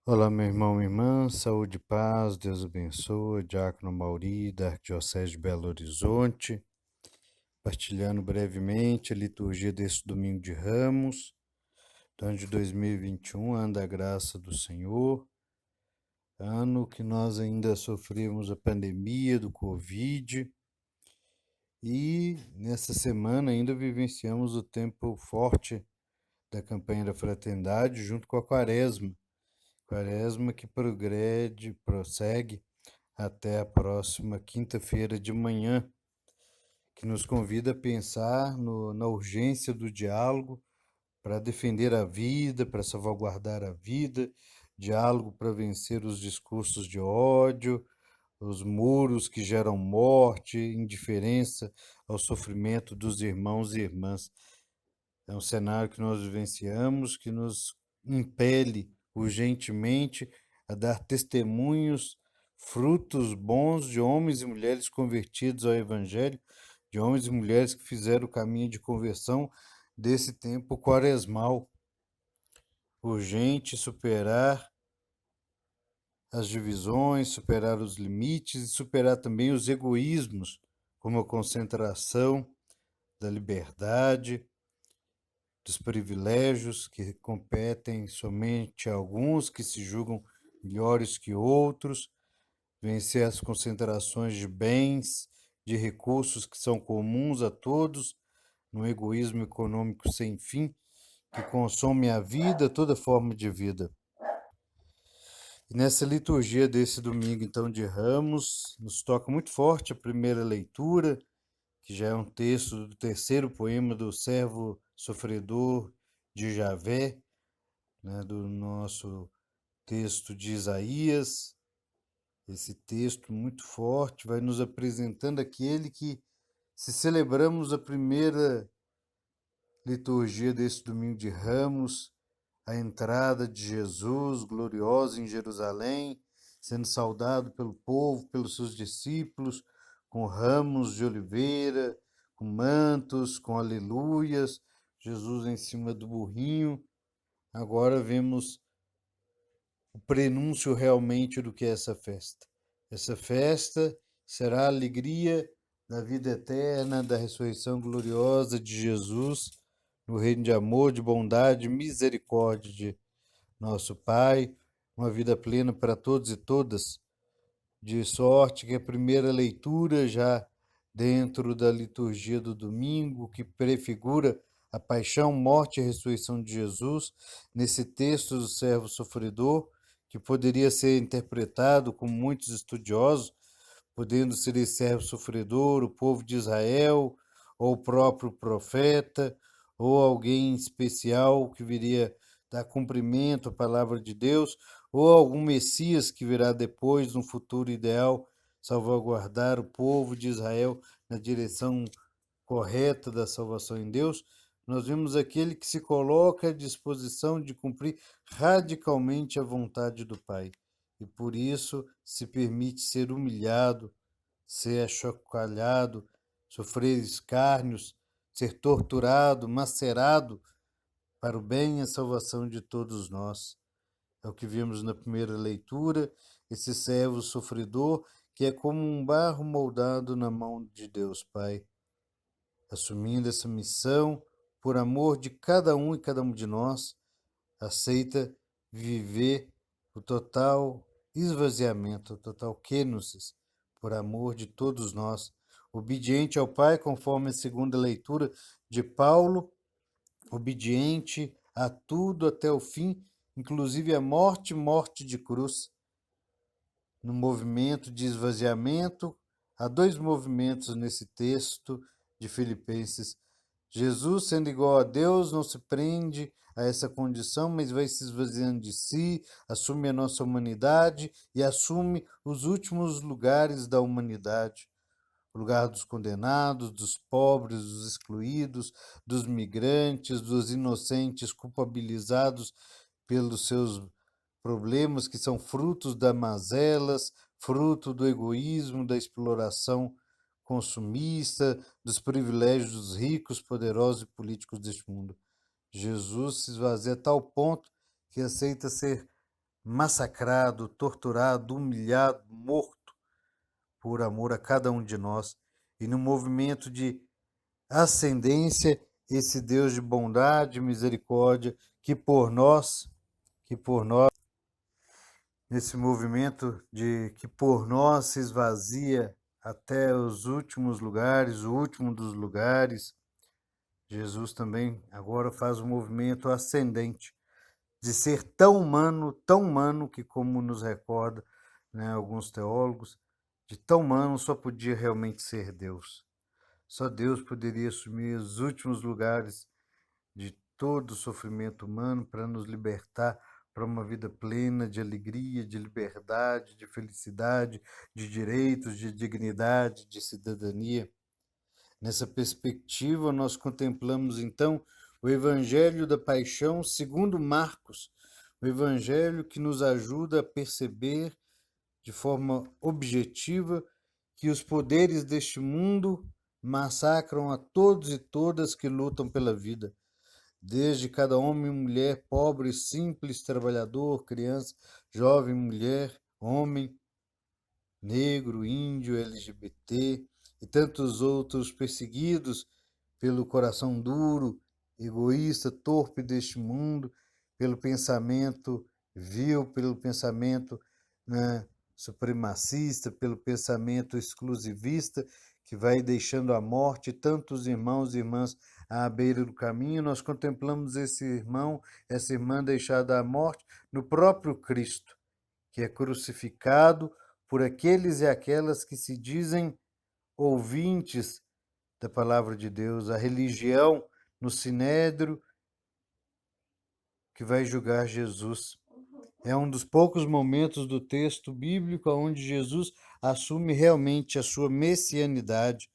Olá, meu irmão, minha irmã, saúde e paz, Deus abençoe, Diácono Mauri, da Arquidiocese de Belo Horizonte, partilhando brevemente a liturgia deste domingo de Ramos, do ano de 2021, ano da graça do Senhor, ano que nós ainda sofremos a pandemia do Covid e nessa semana ainda vivenciamos o tempo forte da campanha da fraternidade junto com a quaresma que prossegue até a próxima quinta-feira de manhã, que nos convida a pensar na urgência do diálogo para defender a vida, para salvaguardar a vida, diálogo para vencer os discursos de ódio, os muros que geram morte, indiferença ao sofrimento dos irmãos e irmãs. É um cenário que nós vivenciamos, que nos impele urgentemente a dar testemunhos, frutos bons de homens e mulheres convertidos ao Evangelho, de homens e mulheres que fizeram o caminho de conversão desse tempo quaresmal. Urgente superar as divisões, superar os limites e superar também os egoísmos, como a concentração da liberdade, dos privilégios que competem somente a alguns que se julgam melhores que outros, vencer as concentrações de bens, de recursos que são comuns a todos, no egoísmo econômico sem fim, que consome a vida, toda forma de vida. E nessa liturgia desse domingo, então, de Ramos, nos toca muito forte a primeira leitura, que já é um texto do terceiro poema do servo sofredor de Javé, né, do nosso texto de Isaías. Esse texto muito forte vai nos apresentando aquele que, se celebramos a primeira liturgia desse domingo de Ramos, a entrada de Jesus gloriosa em Jerusalém, sendo saudado pelo povo, pelos seus discípulos, com ramos de oliveira, com mantos, com aleluias, Jesus em cima do burrinho. Agora vemos o prenúncio realmente do que é essa festa. Essa festa será a alegria da vida eterna, da ressurreição gloriosa de Jesus, no reino de amor, de bondade, de misericórdia de nosso Pai, uma vida plena para todos e todas, de sorte que a primeira leitura já dentro da liturgia do domingo, que prefigura a paixão, morte e ressurreição de Jesus, nesse texto do servo sofredor, que poderia ser interpretado com muitos estudiosos, podendo ser esse servo sofredor, o povo de Israel, ou o próprio profeta, ou alguém especial que viria dar cumprimento à palavra de Deus, ou algum Messias que virá depois, num futuro ideal, salvaguardar o povo de Israel na direção correta da salvação em Deus. Nós vemos aquele que se coloca à disposição de cumprir radicalmente a vontade do Pai. E por isso se permite ser humilhado, ser achocalhado, sofrer escárnios, ser torturado, macerado para o bem e a salvação de todos nós. É o que vimos na primeira leitura, esse servo sofredor que é como um barro moldado na mão de Deus Pai, assumindo essa missão por amor de cada um e cada um de nós, aceita viver o total esvaziamento, o total kenosis, por amor de todos nós, obediente ao Pai, conforme a segunda leitura de Paulo, obediente a tudo até o fim, inclusive a morte, morte de cruz. No movimento de esvaziamento, há dois movimentos nesse texto de Filipenses. Jesus, sendo igual a Deus, não se prende a essa condição, mas vai se esvaziando de si, assume a nossa humanidade e assume os últimos lugares da humanidade. O lugar dos condenados, dos pobres, dos excluídos, dos migrantes, dos inocentes culpabilizados pelos seus problemas que são frutos das mazelas, fruto do egoísmo, da exploração consumista, dos privilégios dos ricos, poderosos e políticos deste mundo. Jesus se esvazia a tal ponto que aceita ser massacrado, torturado, humilhado, morto por amor a cada um de nós. E no movimento de ascendência, esse Deus de bondade e misericórdia que por nós, nesse movimento de que por nós se esvazia até os últimos lugares, o último dos lugares, Jesus também agora faz um movimento ascendente de ser tão humano que, como nos recorda, né, alguns teólogos, de tão humano só podia realmente ser Deus. Só Deus poderia assumir os últimos lugares de todo o sofrimento humano para nos libertar para uma vida plena de alegria, de liberdade, de felicidade, de direitos, de dignidade, de cidadania. Nessa perspectiva, nós contemplamos então o Evangelho da Paixão segundo Marcos, o Evangelho que nos ajuda a perceber de forma objetiva que os poderes deste mundo massacram a todos e todas que lutam pela vida, desde cada homem e mulher, pobre, simples, trabalhador, criança, jovem, mulher, homem, negro, índio, LGBT e tantos outros perseguidos pelo coração duro, egoísta, torpe deste mundo, pelo pensamento vil, pelo pensamento, né, supremacista, pelo pensamento exclusivista, que vai deixando a morte tantos irmãos e irmãs à beira do caminho. Nós contemplamos esse irmão, essa irmã deixada à morte no próprio Cristo, que é crucificado por aqueles e aquelas que se dizem ouvintes da palavra de Deus, a religião no Sinédrio que vai julgar Jesus. É um dos poucos momentos do texto bíblico onde Jesus assume realmente a sua messianidade.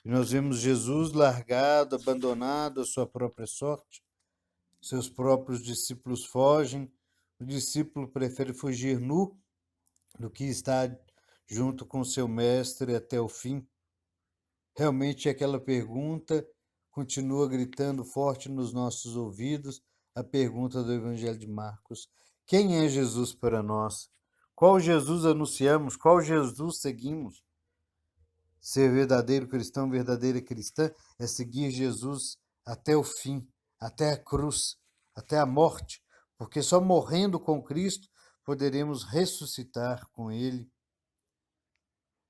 E nós vemos Jesus largado, abandonado à sua própria sorte. Seus próprios discípulos fogem. O discípulo prefere fugir nu do que estar junto com seu mestre até o fim. Realmente aquela pergunta continua gritando forte nos nossos ouvidos, a pergunta do Evangelho de Marcos. Quem é Jesus para nós? Qual Jesus anunciamos? Qual Jesus seguimos? Ser verdadeiro cristão, verdadeira cristã, é seguir Jesus até o fim, até a cruz, até a morte, porque só morrendo com Cristo poderemos ressuscitar com Ele.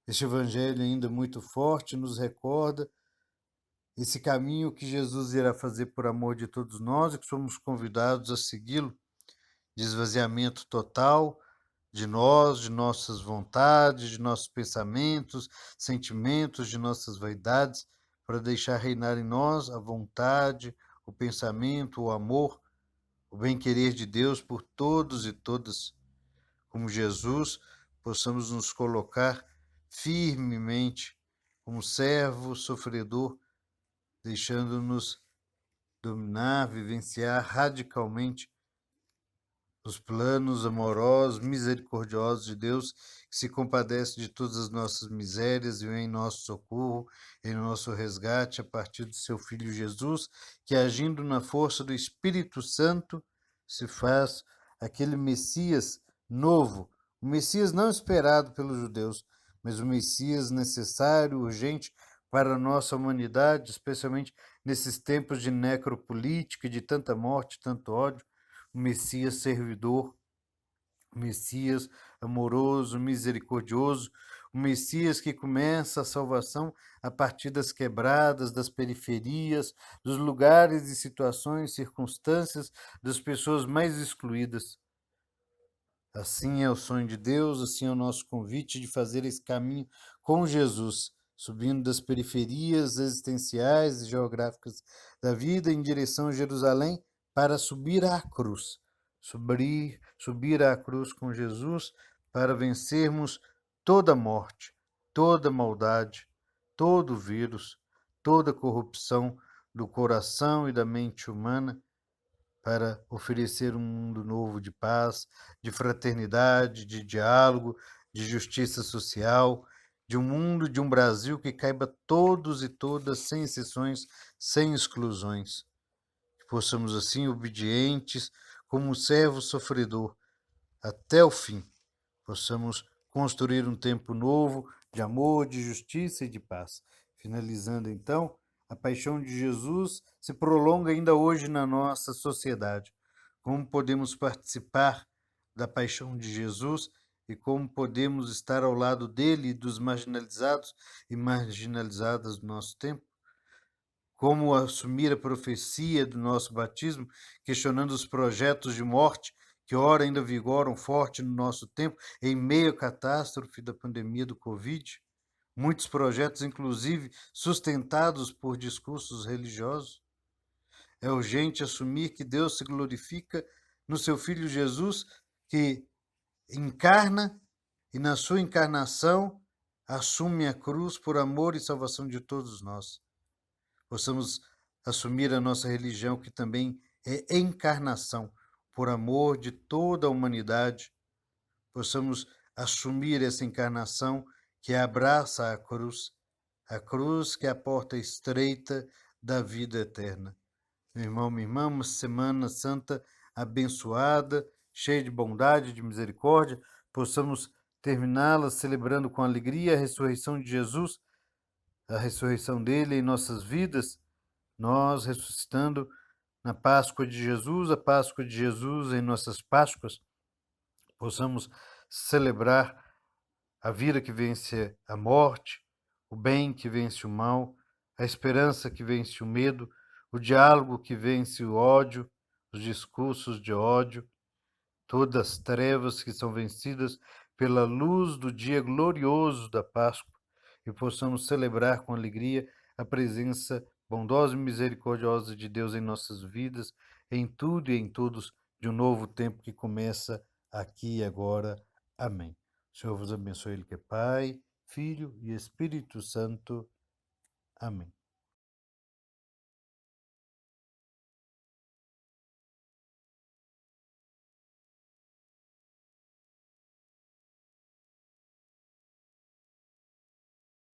Este Evangelho ainda muito forte nos recorda esse caminho que Jesus irá fazer por amor de todos nós e que somos convidados a segui-lo, de esvaziamento total de nós, de nossas vontades, de nossos pensamentos, sentimentos, de nossas vaidades, para deixar reinar em nós a vontade, o pensamento, o amor, o bem-querer de Deus por todos e todas. Como Jesus, possamos nos colocar firmemente como servo sofredor, deixando-nos dominar, vivenciar radicalmente os planos amorosos, misericordiosos de Deus, que se compadece de todas as nossas misérias e vem em nosso socorro, em nosso resgate, a partir do seu Filho Jesus, que agindo na força do Espírito Santo, se faz aquele Messias novo, o Messias não esperado pelos judeus, mas o Messias necessário, urgente para a nossa humanidade, especialmente nesses tempos de necropolítica, de tanta morte, tanto ódio, o Messias servidor, o Messias amoroso, misericordioso, o Messias que começa a salvação a partir das quebradas, das periferias, dos lugares e situações, circunstâncias das pessoas mais excluídas. Assim é o sonho de Deus, assim é o nosso convite de fazer esse caminho com Jesus, subindo das periferias existenciais e geográficas da vida em direção a Jerusalém, para subir à cruz, subir à cruz com Jesus para vencermos toda morte, toda maldade, todo vírus, toda corrupção do coração e da mente humana, para oferecer um mundo novo de paz, de fraternidade, de diálogo, de justiça social, de um mundo, de um Brasil que caiba todos e todas, sem exceções, sem exclusões. Que possamos assim, obedientes, como um servo sofredor, até o fim, possamos construir um tempo novo de amor, de justiça e de paz. Finalizando, então, a paixão de Jesus se prolonga ainda hoje na nossa sociedade. Como podemos participar da paixão de Jesus e como podemos estar ao lado dele e dos marginalizados e marginalizadas do nosso tempo? Como assumir a profecia do nosso batismo, questionando os projetos de morte que ora ainda vigoram forte no nosso tempo, em meio à catástrofe da pandemia do Covid? Muitos projetos, inclusive, sustentados por discursos religiosos. É urgente assumir que Deus se glorifica no seu Filho Jesus, que encarna e, na sua encarnação, assume a cruz por amor e salvação de todos nós. Possamos assumir a nossa religião, que também é encarnação, por amor de toda a humanidade. Possamos assumir essa encarnação que abraça a cruz que é a porta estreita da vida eterna. Meu irmão, minha irmã, uma Semana Santa abençoada, cheia de bondade, de misericórdia, possamos terminá-la celebrando com alegria a ressurreição de Jesus, a ressurreição dele em nossas vidas, nós ressuscitando na Páscoa de Jesus, a Páscoa de Jesus em nossas Páscoas, possamos celebrar a vida que vence a morte, o bem que vence o mal, a esperança que vence o medo, o diálogo que vence o ódio, os discursos de ódio, todas as trevas que são vencidas pela luz do dia glorioso da Páscoa, e possamos celebrar com alegria a presença bondosa e misericordiosa de Deus em nossas vidas, em tudo e em todos, de um novo tempo que começa aqui e agora. Amém. O Senhor vos abençoe, Ele que é Pai, Filho e Espírito Santo. Amém.